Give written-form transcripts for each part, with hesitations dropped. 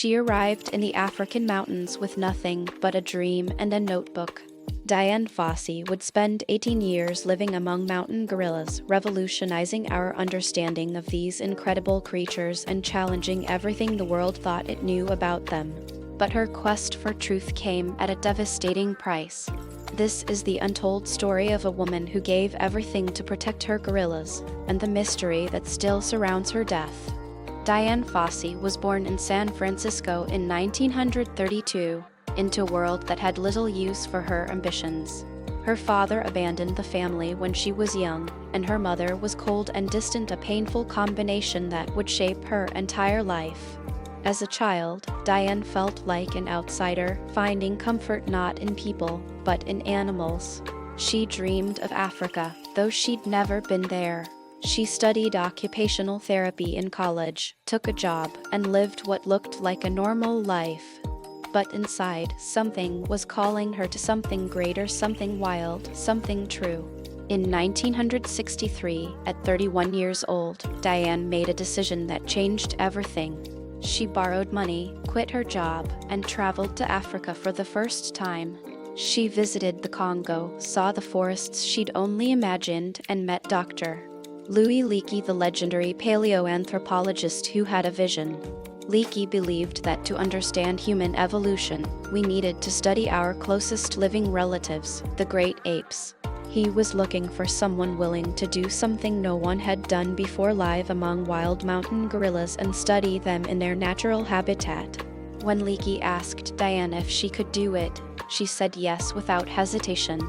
She arrived in the African mountains with nothing but a dream and a notebook. Dian Fossey would spend 18 years living among mountain gorillas, revolutionizing our understanding of these incredible creatures and challenging everything the world thought it knew about them. But her quest for truth came at a devastating price. This is the untold story of a woman who gave everything to protect her gorillas, and the mystery that still surrounds her death. Dian Fossey was born in San Francisco in 1932, into a world that had little use for her ambitions. Her father abandoned the family when she was young, and her mother was cold and distant, a painful combination that would shape her entire life. As a child, Dian felt like an outsider, finding comfort not in people, but in animals. She dreamed of Africa, though she'd never been there. She studied occupational therapy in college, took a job, and lived what looked like a normal life. But inside, something was calling her to something greater, something wild, something true. In 1963, at 31 years old, Dian made a decision that changed everything. She borrowed money, quit her job, and traveled to Africa for the first time. She visited the Congo, saw the forests she'd only imagined, and met Dr. Louis Leakey, the legendary paleoanthropologist who had a vision. Leakey believed that to understand human evolution, we needed to study our closest living relatives, the great apes. He was looking for someone willing to do something no one had done before: live among wild mountain gorillas and study them in their natural habitat. When Leakey asked Dian if she could do it, she said yes without hesitation.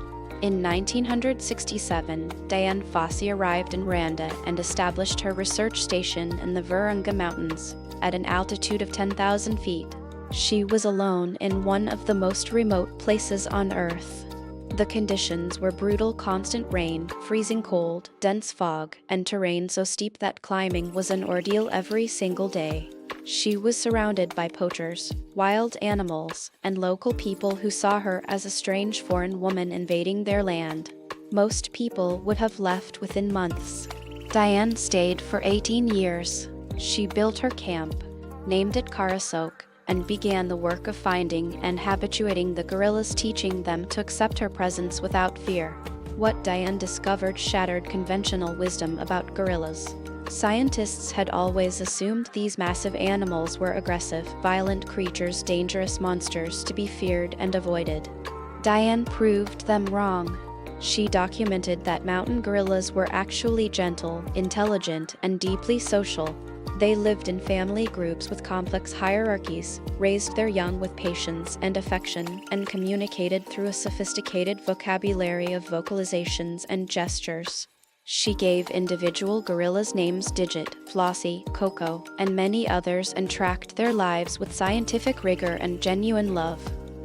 In 1967, Dian Fossey arrived in Rwanda and established her research station in the Virunga Mountains, at an altitude of 10,000 feet. She was alone in one of the most remote places on Earth. The conditions were brutal: constant rain, freezing cold, dense fog, and terrain so steep that climbing was an ordeal every single day. She was surrounded by poachers, wild animals, and local people who saw her as a strange foreign woman invading their land. Most people would have left within months. Dian stayed for 18 years. She built her camp, named it Karasok, and began the work of finding and habituating the gorillas, teaching them to accept her presence without fear. What Dian discovered shattered conventional wisdom about gorillas. Scientists had always assumed these massive animals were aggressive, violent creatures, dangerous monsters to be feared and avoided. Dian proved them wrong. She documented that mountain gorillas were actually gentle, intelligent, and deeply social. They lived in family groups with complex hierarchies, raised their young with patience and affection, and communicated through a sophisticated vocabulary of vocalizations and gestures. She gave individual gorillas names: Digit, Flossie, Coco, and many others, and tracked their lives with scientific rigor and genuine love.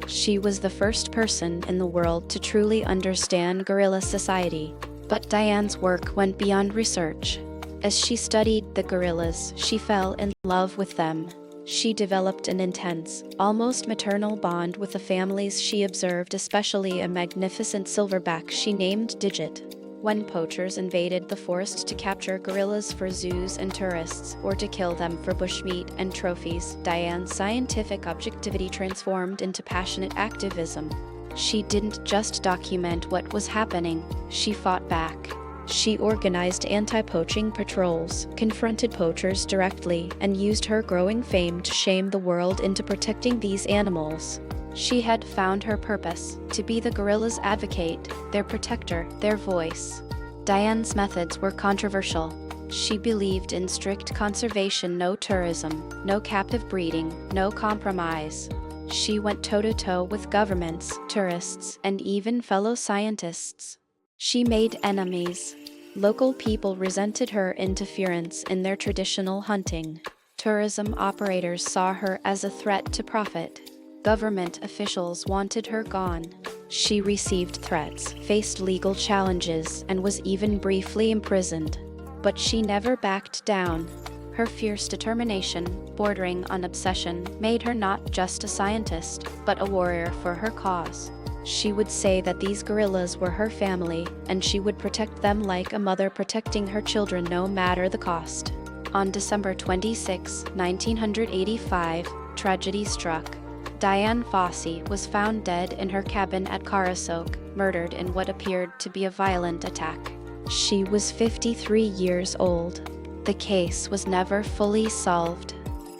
She was the first person in the world to truly understand gorilla society. But Dian's work went beyond research. As she studied the gorillas, she fell in love with them. She developed an intense, almost maternal bond with the families she observed, especially a magnificent silverback she named Digit. When poachers invaded the forest to capture gorillas for zoos and tourists, or to kill them for bushmeat and trophies, Dian's scientific objectivity transformed into passionate activism. She didn't just document what was happening, she fought back. She organized anti-poaching patrols, confronted poachers directly, and used her growing fame to shame the world into protecting these animals. She had found her purpose: to be the gorillas' advocate, their protector, their voice. Dian's methods were controversial. She believed in strict conservation: no tourism, no captive breeding, no compromise. She went toe-to-toe with governments, tourists, and even fellow scientists. She made enemies. Local people resented her interference in their traditional hunting. Tourism operators saw her as a threat to profit. Government officials wanted her gone. She received threats, faced legal challenges, and was even briefly imprisoned. But she never backed down. Her fierce determination, bordering on obsession, made her not just a scientist, but a warrior for her cause. She would say that these gorillas were her family, and she would protect them like a mother protecting her children, no matter the cost. On December 26, 1985, tragedy struck. Dian Fossey was found dead in her cabin at Carasoke, murdered in what appeared to be a violent attack. She was 53 years old. The case was never fully solved.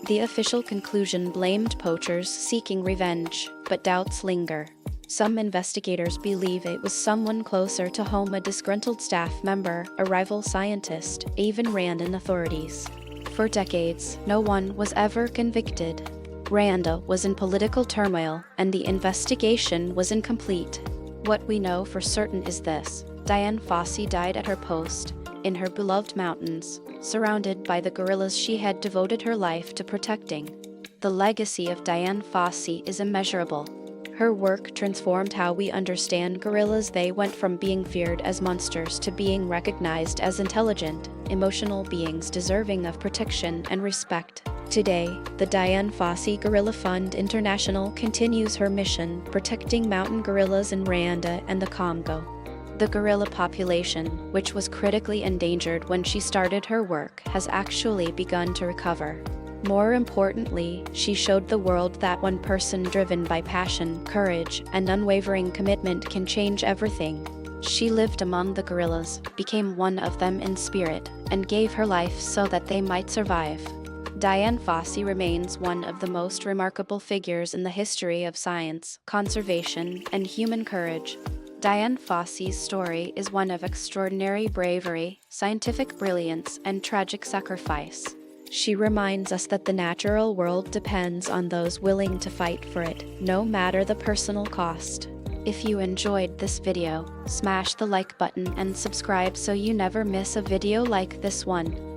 The official conclusion blamed poachers seeking revenge, but doubts linger. Some investigators believe it was someone closer to home, a disgruntled staff member, a rival scientist, even Rwandan authorities. For decades, no one was ever convicted. Rwanda was in political turmoil, and the investigation was incomplete. What we know for certain is this: Dian Fossey died at her post, in her beloved mountains, surrounded by the gorillas she had devoted her life to protecting. The legacy of Dian Fossey is immeasurable. Her work transformed how we understand gorillas. They went from being feared as monsters to being recognized as intelligent, emotional beings deserving of protection and respect. Today, the Dian Fossey Gorilla Fund International continues her mission, protecting mountain gorillas in Rwanda and the Congo. The gorilla population, which was critically endangered when she started her work, has actually begun to recover. More importantly, she showed the world that one person driven by passion, courage, and unwavering commitment can change everything. She lived among the gorillas, became one of them in spirit, and gave her life so that they might survive. Dian Fossey remains one of the most remarkable figures in the history of science, conservation, and human courage. Dian Fossey's story is one of extraordinary bravery, scientific brilliance, and tragic sacrifice. She reminds us that the natural world depends on those willing to fight for it, no matter the personal cost. If you enjoyed this video, smash the like button and subscribe so you never miss a video like this one.